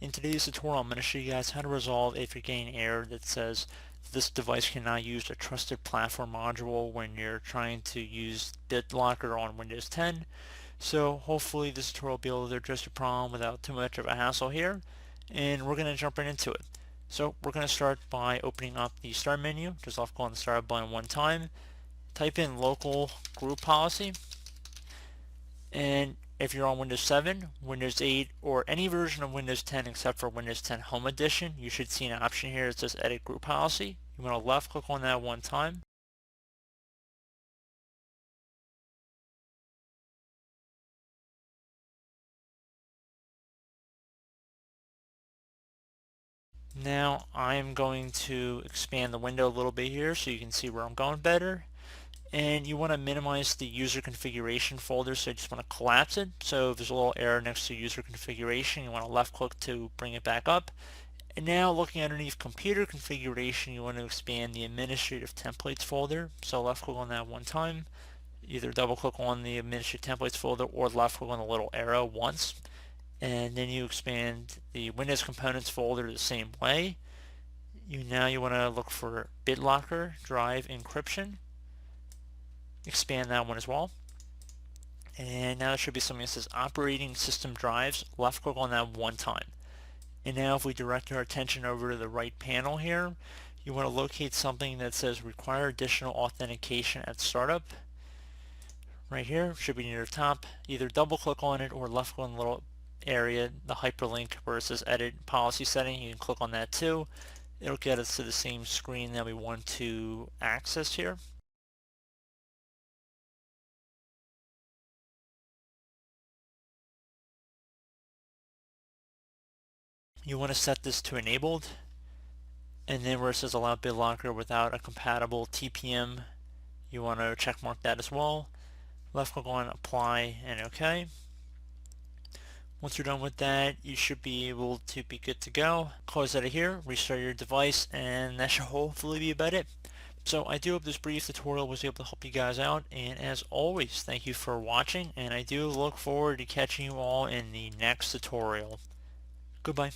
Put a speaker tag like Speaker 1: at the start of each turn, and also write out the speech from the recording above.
Speaker 1: In today's tutorial, I'm going to show you guys how to resolve if you're getting an error that says this device cannot use a trusted platform module when you're trying to use BitLocker on Windows 10. So hopefully this tutorial will be able to address your problem without too much of a hassle here, and we're going to jump right into it. So we're going to start by opening up the start menu. Just left click on the start button one time, type in local group policy, and if you're on Windows 7, Windows 8, or any version of Windows 10 except for Windows 10 Home Edition, you should see an option here that says Edit Group Policy. You want to left click on that one time. Now I'm going to expand the window a little bit here so you can see where I'm going better. And you want to minimize the user configuration folder, so you just want to collapse it. So if there's a little error next to user configuration, you want to left click to bring it back up. And now looking underneath computer configuration, you want to expand the administrative templates folder. So left click on that one time, either double click on the administrative templates folder or left click on the little arrow once. And then you expand the Windows Components folder the same way. Now you want to look for BitLocker drive encryption. Expand that one as well. And now there should be something that says operating system drives. Left click on that one time. And now if we direct our attention over to the right panel here, you want to locate something that says require additional authentication at startup. Right here, should be near the top. Either double click on it or left click on the little area, the hyperlink where it says edit policy setting. You can click on that too. It'll get us to the same screen that we want to access here. You want to set this to enabled, and then where it says allow BitLocker without a compatible TPM, you want to check mark that as well. Left click on apply and OK. Once you're done with that, you should be able to be good to go. Close out of here, restart your device, and that should hopefully be about it. So I do hope this brief tutorial was able to help you guys out, and as always, thank you for watching, and I do look forward to catching you all in the next tutorial. Goodbye.